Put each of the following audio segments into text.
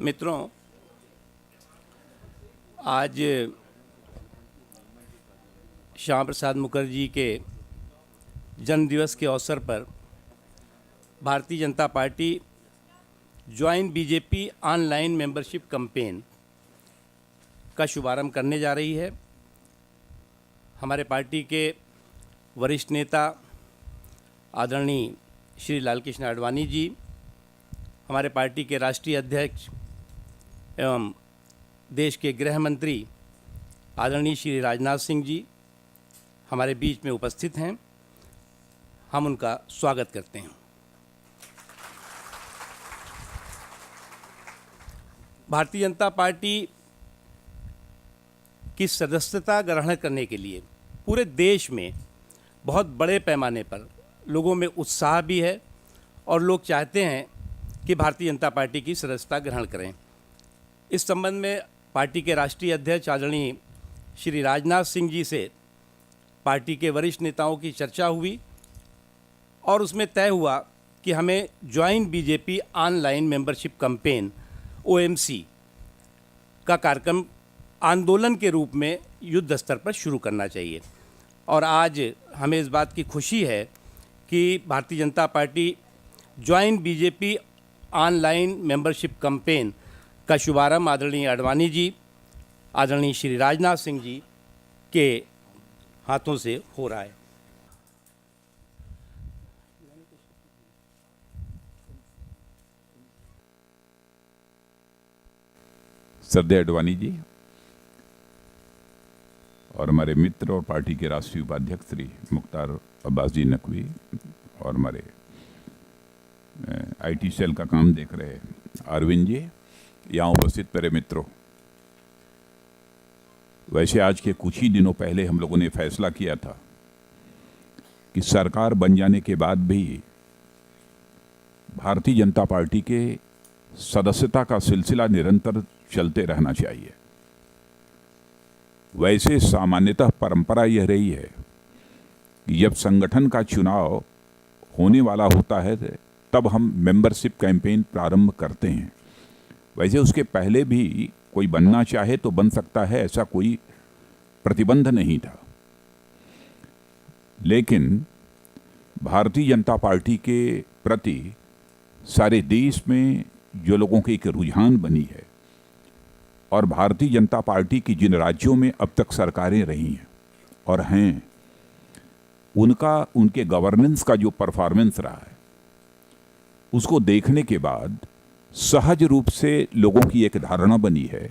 मित्रों, आज श्यामा प्रसाद मुखर्जी के जन्मदिवस के अवसर पर Bharatiya Janata party join BJP online membership campaign का शुभारंभ करने जा रही है। हमारे पार्टी के वरिष्ठ नेता आदरणीय श्री लालकृष्ण आडवाणी जी, हमारे पार्टी के राष्ट्रीय अध्यक्ष एवं देश के गृह मंत्री आदरणीय श्री राजनाथ सिंह जी हमारे बीच में उपस्थित हैं। हम उनका स्वागत करते हैं। भारतीय जनता पार्टी की सदस्यता ग्रहण करने के लिए पूरे देश में बहुत बड़े पैमाने पर लोगों में उत्साह भी है और लोग चाहते हैं कि भारतीय जनता पार्टी की सदस्यता ग्रहण करें। इस संबंध में पार्टी के राष्ट्रीय अध्यक्ष आदरणीय श्री राजनाथ सिंह जी से पार्टी के वरिष्ठ नेताओं की चर्चा हुई और उसमें तय हुआ कि हमें join BJP online membership campaign OMC का कार्यक्रम आंदोलन के रूप में युद्ध स्तर पर शुरू करना चाहिए। और आज हमें इस बात की खुशी है कि Bharatiya Janata party join BJP online membership campaign का शुभारंभ आदरणीय आडवाणी जी, आदरणीय श्री राजनाथ सिंह जी के हाथों से हो रहा है। श्रद्धेय आडवाणी जी और हमारे मित्र और पार्टी के राष्ट्रीय उपाध्यक्ष श्री मुख्तार अब्बास जी नकवी और हमारे IT सेल का काम देख रहे अरविंद जी, यहाँ उपस्थित मेरे मित्रों, वैसे आज के कुछ ही दिनों पहले हम लोगों ने फैसला किया था कि सरकार बन जाने के बाद भी भारतीय जनता पार्टी के सदस्यता का सिलसिला निरंतर चलते रहना चाहिए। वैसे सामान्यतः परंपरा यह रही है कि जब संगठन का चुनाव होने वाला होता है तब हम मेंबरशिप कैंपेन प्रारंभ करते हैं। वैसे उसके पहले भी कोई बनना चाहे तो बन सकता है, ऐसा कोई प्रतिबंध नहीं था। लेकिन भारतीय जनता पार्टी के प्रति सारे देश में जो लोगों की एक रुझान बनी है और भारतीय जनता पार्टी की जिन राज्यों में अब तक सरकारें रही हैं और हैं, उनके गवर्नेंस का जो परफॉर्मेंस रहा है, उसको देखने के बाद सहज रूप से लोगों की एक धारणा बनी है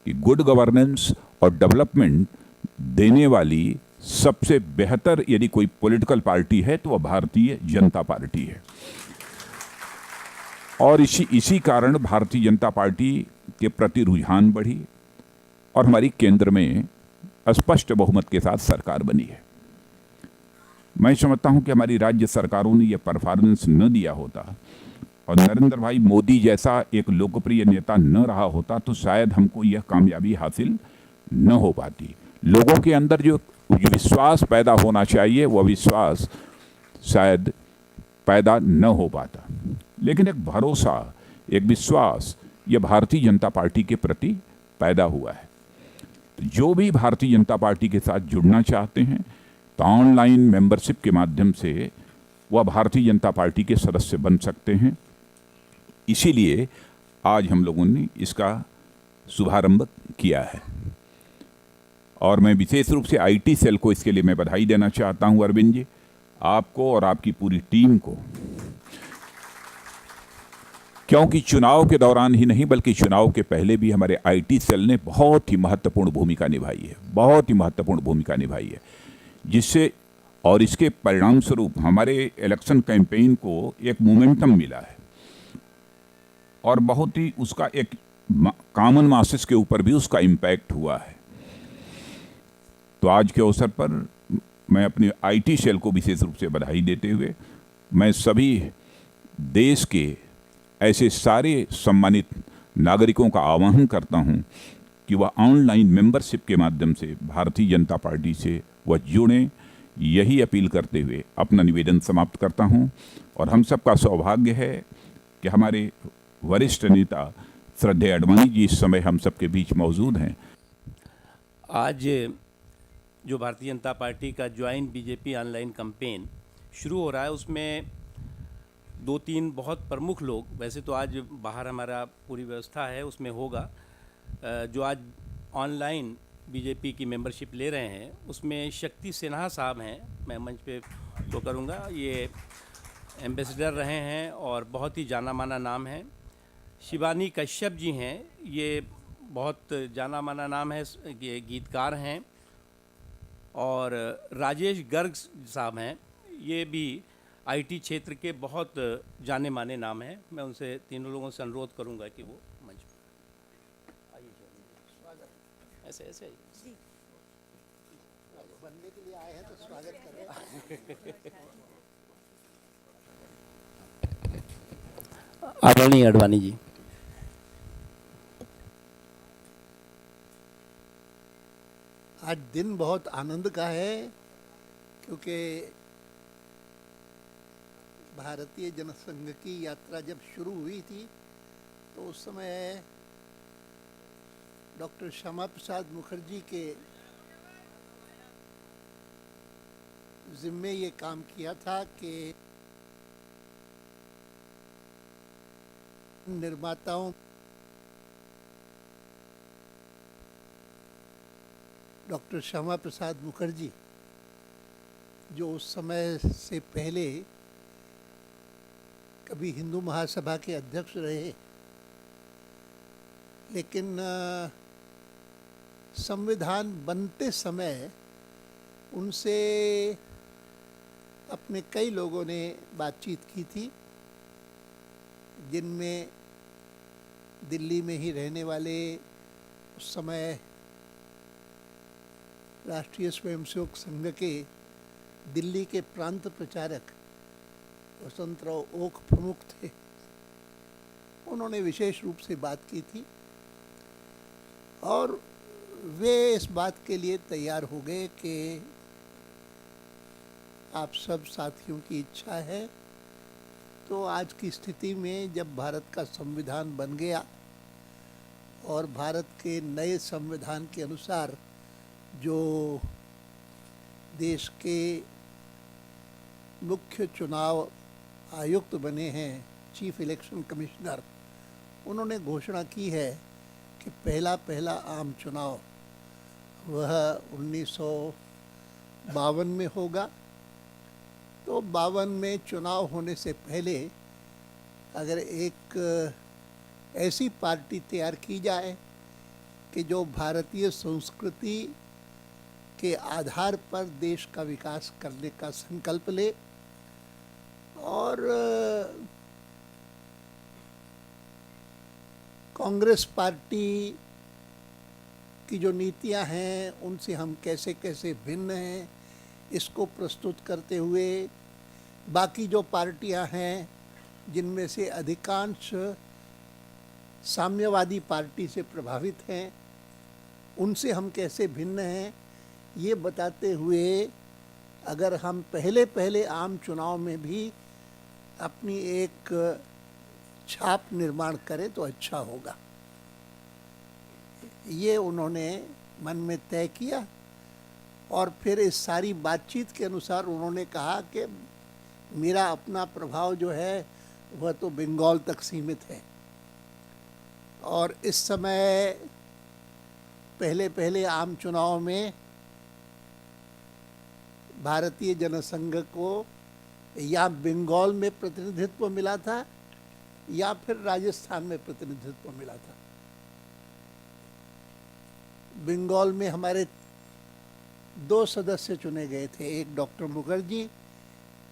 कि गुड गवर्नेंस और डेवलपमेंट देने वाली सबसे बेहतर यदि कोई पॉलिटिकल पार्टी है तो वह भारतीय जनता पार्टी है। और इसी कारण भारतीय जनता पार्टी के प्रति रुझान बढ़ी और हमारी केंद्र में स्पष्ट बहुमत के साथ सरकार बनी है। मैं समझता हूं कि हमारी राज्य सरकारों ने यह परफॉर्मेंस न दिया होता और नरेंद्र भाई मोदी जैसा एक लोकप्रिय नेता न रहा होता तो शायद हमको यह कामयाबी हासिल न हो पाती। लोगों के अंदर जो विश्वास पैदा होना चाहिए वह विश्वास शायद पैदा न हो पाता, लेकिन एक भरोसा, एक विश्वास यह भारतीय जनता पार्टी के प्रति पैदा हुआ है। तो जो भी भारतीय जनता पार्टी के साथ जुड़ना चाहते हैं तो ऑनलाइन मेंबरशिप के माध्यम से वह भारतीय जनता पार्टी के सदस्य बन सकते हैं। इसीलिए आज हम लोगों ने इसका शुभारंभ किया है और मैं विशेष रूप से IT सेल को इसके लिए मैं बधाई देना चाहता हूं। अरविंद जी, आपको और आपकी पूरी टीम को, क्योंकि चुनाव के दौरान ही नहीं बल्कि चुनाव के पहले भी हमारे IT सेल ने बहुत ही महत्वपूर्ण भूमिका निभाई है, बहुत ही महत्वपूर्ण भूमिका निभाई है, जिससे और इसके परिणाम स्वरूप हमारे इलेक्शन कैंपेन को एक मोमेंटम मिला है और बहुत ही उसका एक कॉमन मासेस के ऊपर भी उसका इम्पैक्ट हुआ है। तो आज के अवसर पर मैं अपने IT सेल को विशेष रूप से बधाई देते हुए मैं सभी देश के ऐसे सारे सम्मानित नागरिकों का आह्वान करता हूं कि वह ऑनलाइन मेंबरशिप के माध्यम से भारतीय जनता पार्टी से वह जुड़ें। यही अपील करते हुए अपना निवेदन समाप्त करता हूं और हम सबका सौभाग्य है कि हमारे वरिष्ठ नेता श्रद्धेय आडवाणी जी इस समय हम सबके बीच मौजूद हैं। आज जो भारतीय जनता पार्टी का ज्वाइन बीजेपी ऑनलाइन कैंपेन शुरू हो रहा है, उसमें 2-3 बहुत प्रमुख लोग, वैसे तो आज बाहर हमारा पूरी व्यवस्था है उसमें होगा, जो आज ऑनलाइन बीजेपी की मेंबरशिप ले रहे हैं, उसमें शक्ति सिन्हा साहब हैं। मैं मंच पे तो करूँगा, ये एम्बेसडर रहे हैं और बहुत ही जाना माना नाम है। शिवानी कश्यप जी हैं, ये बहुत जाना माना नाम है, ये गीतकार हैं। और राजेश गर्ग साहब हैं, ये भी आईटी क्षेत्र के बहुत जाने माने नाम हैं। मैं उनसे तीनों लोगों से अनुरोध करूंगा कि वो मंच पर आइए। स्वागत, ऐसे ऐसे आइए। बनने के लिए आए हैं तो स्वागत करें। आदरणीय आडवाणी जी। आज दिन बहुत आनंद का है, क्योंकि भारतीय जनसंघ की यात्रा जब शुरू हुई थी तो उस समय डॉक्टर श्यामा प्रसाद मुखर्जी के जिम्मे ये काम किया था कि निर्माताओं डॉक्टर श्यामा प्रसाद मुखर्जी, जो उस समय से पहले कभी हिंदू महासभा के अध्यक्ष रहे, लेकिन संविधान बनते समय उनसे अपने कई लोगों ने बातचीत की थी, जिनमें दिल्ली में ही रहने वाले उस समय राष्ट्रीय स्वयंसेवक संघ के दिल्ली के प्रांत प्रचारक वसंतराव ओक प्रमुख थे। उन्होंने विशेष रूप से बात की थी और वे इस बात के लिए तैयार हो गए कि आप सब साथियों की इच्छा है तो आज की स्थिति में जब भारत का संविधान बन गया और भारत के नए संविधान के अनुसार जो देश के मुख्य चुनाव आयुक्त बने हैं, चीफ इलेक्शन कमिश्नर, उन्होंने घोषणा की है कि पहला आम चुनाव वह 1952 में होगा। तो 52 में चुनाव होने से पहले अगर एक ऐसी पार्टी तैयार की जाए कि जो भारतीय संस्कृति के आधार पर देश का विकास करने का संकल्प ले और कांग्रेस पार्टी की जो नीतियां हैं उनसे हम कैसे कैसे भिन्न हैं, इसको प्रस्तुत करते हुए बाकी जो पार्टियां हैं जिनमें से अधिकांश साम्यवादी पार्टी से प्रभावित हैं, उनसे हम कैसे भिन्न हैं, ये बताते हुए अगर हम पहले आम चुनाव में भी अपनी एक छाप निर्माण करें तो अच्छा होगा। ये उन्होंने मन में तय किया और फिर इस सारी बातचीत के अनुसार उन्होंने कहा कि मेरा अपना प्रभाव जो है वह तो बंगाल तक सीमित है और इस समय पहले आम चुनाव में भारतीय जनसंघ को या बंगाल में प्रतिनिधित्व मिला था या फिर राजस्थान में प्रतिनिधित्व मिला था। बंगाल में हमारे 2 सदस्य चुने गए थे, एक डॉक्टर मुखर्जी,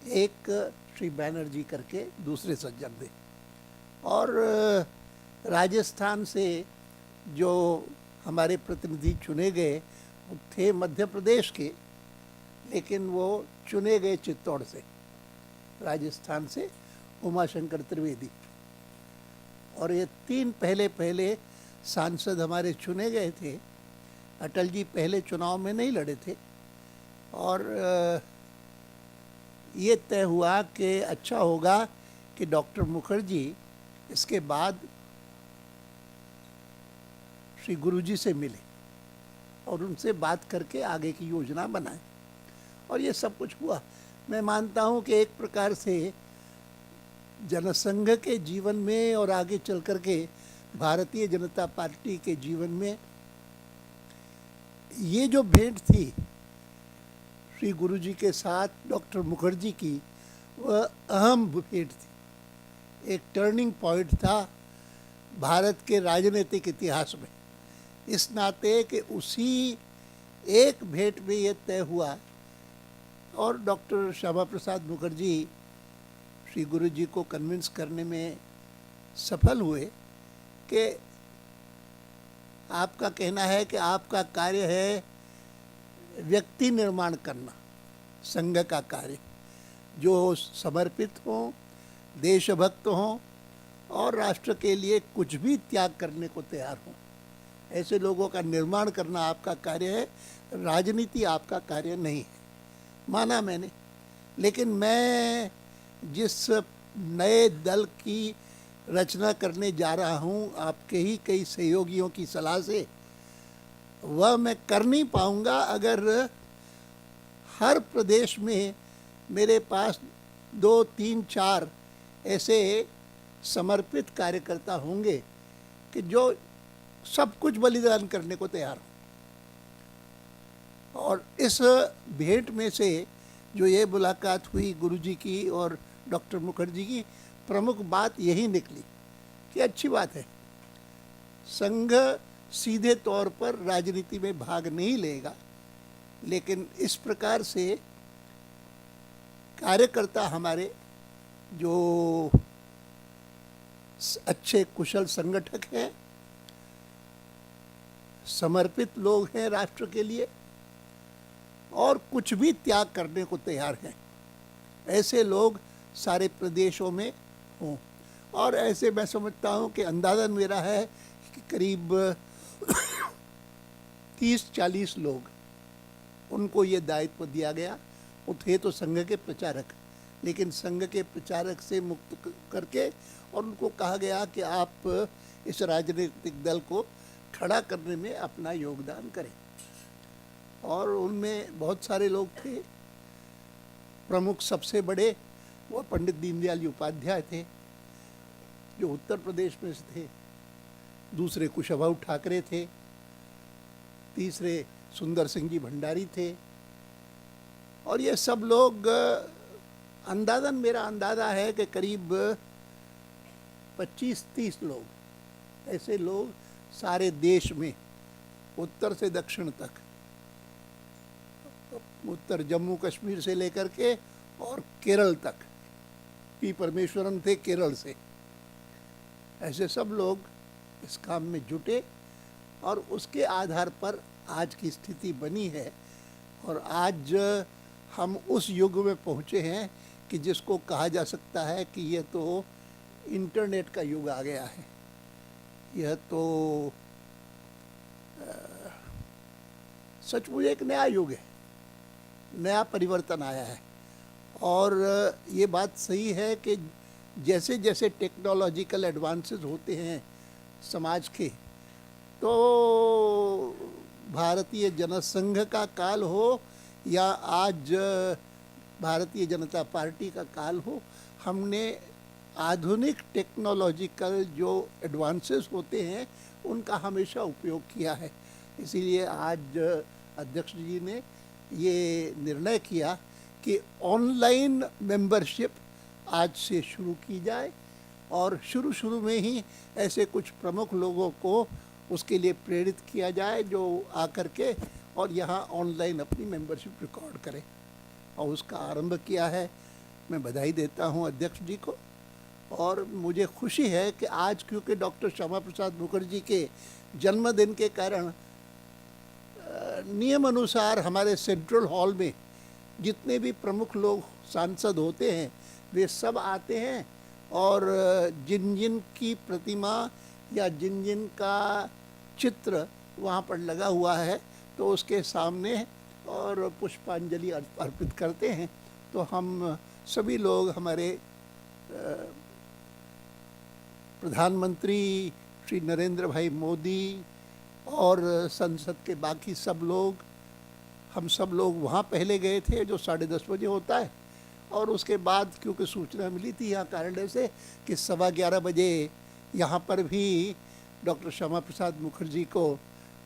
एक श्री बैनर्जी करके दूसरे सज्जन थे। और राजस्थान से जो हमारे प्रतिनिधि चुने गए वो थे मध्य प्रदेश के, लेकिन वो चुने गए चित्तौड़ से, राजस्थान से उमाशंकर त्रिवेदी। और ये 3 पहले सांसद हमारे चुने गए थे। अटल जी पहले चुनाव में नहीं लड़े थे और ये तय हुआ कि अच्छा होगा कि डॉक्टर मुखर्जी इसके बाद श्री गुरुजी से मिले और उनसे बात करके आगे की योजना बनाए, और ये सब कुछ हुआ। मैं मानता हूँ कि एक प्रकार से जनसंघ के जीवन में और आगे चल कर के भारतीय जनता पार्टी के जीवन में ये जो भेंट थी श्री गुरुजी के साथ डॉक्टर मुखर्जी की, वह अहम भेंट थी, एक टर्निंग पॉइंट था भारत के राजनीतिक इतिहास में। इस नाते कि उसी एक भेंट में ये तय हुआ और डॉक्टर श्यामा प्रसाद मुखर्जी श्री गुरुजी को कन्विंस करने में सफल हुए कि आपका कहना है कि आपका कार्य है व्यक्ति निर्माण करना, संघ का कार्य, जो समर्पित हों, देशभक्त हों और राष्ट्र के लिए कुछ भी त्याग करने को तैयार हों। ऐसे लोगों का निर्माण करना आपका कार्य है, राजनीति आपका कार्य नहीं है। माना मैंने, लेकिन मैं जिस नए दल की रचना करने जा रहा हूँ आपके ही कई सहयोगियों की सलाह से, वह मैं कर नहीं पाऊँगा अगर हर प्रदेश में मेरे पास 2, 3, 4 ऐसे समर्पित कार्यकर्ता होंगे कि जो सब कुछ बलिदान करने को तैयार हो। और इस भेंट में से जो ये मुलाकात हुई गुरुजी की और डॉक्टर मुखर्जी की, प्रमुख बात यही निकली कि अच्छी बात है, संघ सीधे तौर पर राजनीति में भाग नहीं लेगा, लेकिन इस प्रकार से कार्यकर्ता हमारे जो अच्छे कुशल संगठक हैं, समर्पित लोग हैं राष्ट्र के लिए और कुछ भी त्याग करने को तैयार हैं, ऐसे लोग सारे प्रदेशों में हों। और ऐसे मैं समझता हूँ कि अंदाज़ा मेरा है कि करीब 30-40 लोग, उनको ये दायित्व दिया गया। वो थे तो संघ के प्रचारक, लेकिन संघ के प्रचारक से मुक्त करके और उनको कहा गया कि आप इस राजनीतिक दल को खड़ा करने में अपना योगदान करें। और उनमें बहुत सारे लोग थे। प्रमुख सबसे बड़े वो पंडित दीनदयाल उपाध्याय थे, जो उत्तर प्रदेश में से थे। दूसरे कुशाभाऊ ठाकरे थे। तीसरे सुंदर सिंह जी भंडारी थे। और ये सब लोग, अंदाज़न मेरा अंदाज़ा है कि करीब 25-30 लोग, ऐसे लोग सारे देश में उत्तर से दक्षिण तक, उत्तर जम्मू कश्मीर से लेकर के और केरल तक, पी परमेश्वरन थे केरल से, ऐसे सब लोग इस काम में जुटे और उसके आधार पर आज की स्थिति बनी है। और आज हम उस युग में पहुँचे हैं कि जिसको कहा जा सकता है कि यह तो इंटरनेट का युग आ गया है। यह तो सचमुच एक नया युग है, नया परिवर्तन आया है। और ये बात सही है कि जैसे जैसे टेक्नोलॉजिकल एडवांसेस होते हैं समाज के, तो भारतीय जनसंघ का काल हो या आज भारतीय जनता पार्टी का काल हो, हमने आधुनिक टेक्नोलॉजिकल जो एडवांसेस होते हैं उनका हमेशा उपयोग किया है। इसीलिए आज अध्यक्ष जी ने ये निर्णय किया कि ऑनलाइन मेंबरशिप आज से शुरू की जाए और शुरू में ही ऐसे कुछ प्रमुख लोगों को उसके लिए प्रेरित किया जाए जो आकर के और यहाँ ऑनलाइन अपनी मेंबरशिप रिकॉर्ड करें, और उसका आरंभ किया है। मैं बधाई देता हूँ अध्यक्ष जी को। और मुझे खुशी है कि आज क्योंकि डॉक्टर श्यामा प्रसाद मुखर्जी के जन्मदिन के कारण नियम अनुसार हमारे सेंट्रल हॉल में जितने भी प्रमुख लोग सांसद होते हैं वे सब आते हैं, और जिन जिन की प्रतिमा या जिन जिन का चित्र वहाँ पर लगा हुआ है तो उसके सामने और पुष्पांजलि अर्पित करते हैं। तो हम सभी लोग, हमारे प्रधानमंत्री श्री नरेंद्र भाई मोदी, और संसद के बाकी सब लोग, हम सब लोग वहाँ पहले गए थे जो 10:30 बजे होता है, और उसके बाद क्योंकि सूचना मिली थी यहाँ कार्यालय से कि 11:15 बजे यहाँ पर भी डॉक्टर श्यामा प्रसाद मुखर्जी को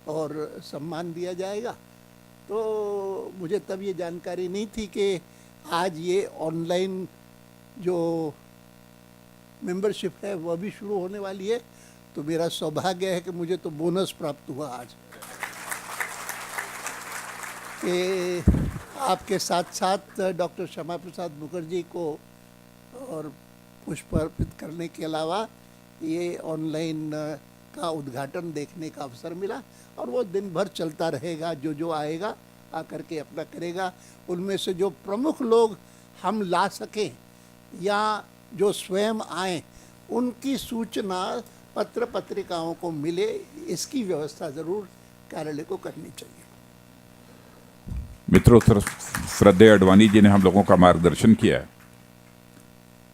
और सम्मान दिया जाएगा, तो मुझे तब ये जानकारी नहीं थी कि आज ये ऑनलाइन जो मेंबरशिप है वह भी शुरू होने वाली है। तो मेरा सौभाग्य है कि मुझे तो बोनस प्राप्त हुआ आज कि आपके साथ साथ डॉक्टर श्यामा प्रसाद मुखर्जी को और पुष्प अर्पित करने के अलावा ये ऑनलाइन का उद्घाटन देखने का अवसर मिला, और वो दिन भर चलता रहेगा। जो जो आएगा आकर के अपना करेगा। उनमें से जो प्रमुख लोग हम ला सकें या जो स्वयं आए, उनकी सूचना पत्र पत्रिकाओं को मिले, इसकी व्यवस्था ज़रूर कार्यालय को करनी चाहिए। मित्रों, श्रद्धेय अडवाणी जी ने हम लोगों का मार्गदर्शन किया है,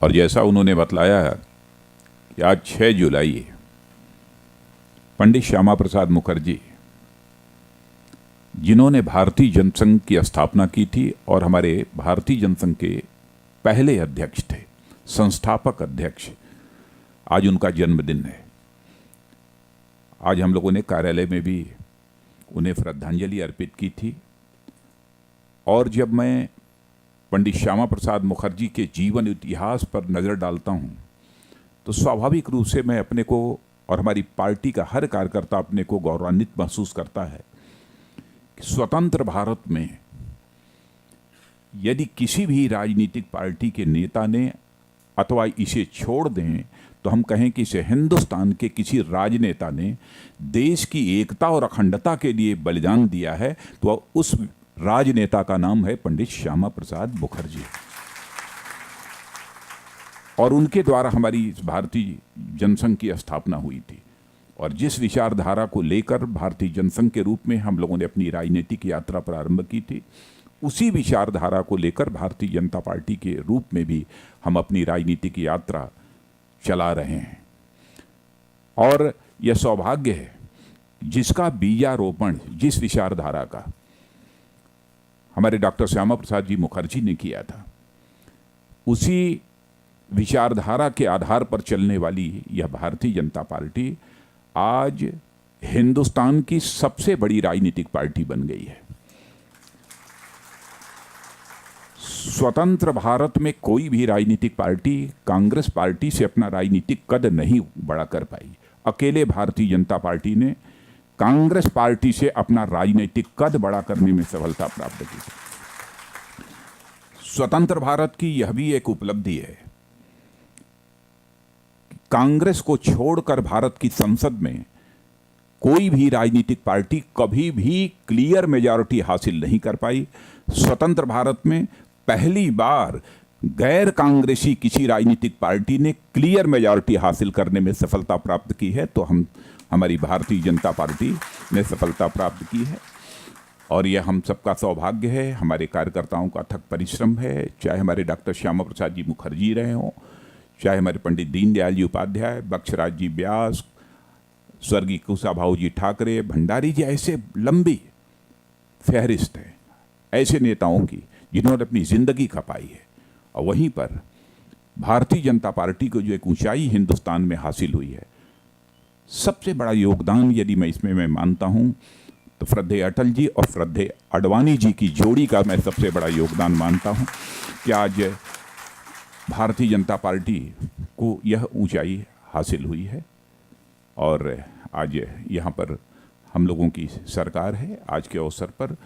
और जैसा उन्होंने बतलाया है कि आज 6 जुलाई है, पंडित श्यामा प्रसाद मुखर्जी जिन्होंने भारतीय जनसंघ की स्थापना की थी और हमारे भारतीय जनसंघ के पहले अध्यक्ष थे, संस्थापक अध्यक्ष, आज उनका जन्मदिन है। आज हम लोगों ने कार्यालय में भी उन्हें श्रद्धांजलि अर्पित की थी। और जब मैं पंडित श्यामा प्रसाद मुखर्जी के जीवन इतिहास पर नज़र डालता हूँ, तो स्वाभाविक रूप से मैं अपने को और हमारी पार्टी का हर कार्यकर्ता अपने को गौरवान्वित महसूस करता है कि स्वतंत्र भारत में यदि किसी भी राजनीतिक पार्टी के नेता ने अथवा इसे छोड़ दें तो हम कहें कि इसे हिंदुस्तान के किसी राजनेता ने देश की एकता और अखंडता के लिए बलिदान दिया है, तो उस राजनेता का नाम है पंडित श्यामा प्रसाद मुखर्जी। और उनके द्वारा हमारी भारतीय जनसंघ की स्थापना हुई थी, और जिस विचारधारा को लेकर भारतीय जनसंघ के रूप में हम लोगों ने अपनी राजनीतिक यात्रा प्रारंभ की थी, उसी विचारधारा को लेकर भारतीय जनता पार्टी के रूप में भी हम अपनी राजनीतिक यात्रा चला रहे हैं। और यह सौभाग्य है जिसका बीजारोपण, जिस विचारधारा का हमारे डॉक्टर श्यामा प्रसाद जी मुखर्जी ने किया था, उसी विचारधारा के आधार पर चलने वाली यह भारतीय जनता पार्टी आज हिंदुस्तान की सबसे बड़ी राजनीतिक पार्टी बन गई है। स्वतंत्र भारत में कोई भी राजनीतिक पार्टी कांग्रेस पार्टी से अपना राजनीतिक कद नहीं बड़ा कर पाई। अकेले भारतीय जनता पार्टी ने कांग्रेस पार्टी से अपना राजनीतिक कद बड़ा करने में सफलता प्राप्त की। स्वतंत्र भारत की यह भी एक उपलब्धि है, कांग्रेस को छोड़कर भारत की संसद में कोई भी राजनीतिक पार्टी कभी भी क्लियर मेजॉरिटी हासिल नहीं कर पाई। स्वतंत्र भारत में पहली बार गैर कांग्रेसी किसी राजनीतिक पार्टी ने क्लियर मेजॉरिटी हासिल करने में सफलता प्राप्त की है, तो हमारी भारतीय जनता पार्टी ने सफलता प्राप्त की है। और यह हम सबका सौभाग्य है, हमारे कार्यकर्ताओं का अथक परिश्रम है, चाहे हमारे डॉक्टर श्यामा प्रसाद जी मुखर्जी रहे हों, चाहे हमारे पंडित दीनदयाल जी उपाध्याय, बख्शराज जी व्यास, स्वर्गीय कुशाभाऊ जी ठाकरे, भंडारी जी, ऐसे लंबी फहरिस्त है ऐसे नेताओं की जिन्होंने अपनी जिंदगी खपाई है। और वहीं पर भारतीय जनता पार्टी को जो एक ऊंचाई हिंदुस्तान में हासिल हुई है, सबसे बड़ा योगदान यदि मैं इसमें मानता हूं तो श्रद्धेय अटल जी और श्रद्धेय अडवाणी जी की जोड़ी का मैं सबसे बड़ा योगदान मानता हूं कि आज भारतीय जनता पार्टी को यह ऊंचाई हासिल हुई है। और आज यहाँ पर हम लोगों की सरकार है। आज के अवसर पर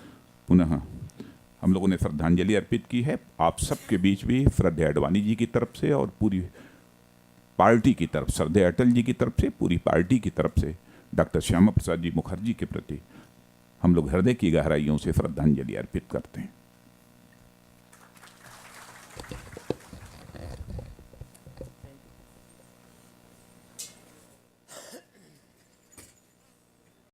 पुनः हम लोगों ने श्रद्धांजलि अर्पित की है। आप सबके बीच भी श्रद्धेय अडवाणी जी की तरफ से और पूरी पार्टी की तरफ, श्रद्धेय अटल जी की तरफ से, पूरी पार्टी की तरफ से डॉक्टर श्यामा प्रसाद जी मुखर्जी के प्रति हम लोग हृदय की गहराइयों से श्रद्धांजलि अर्पित करते हैं।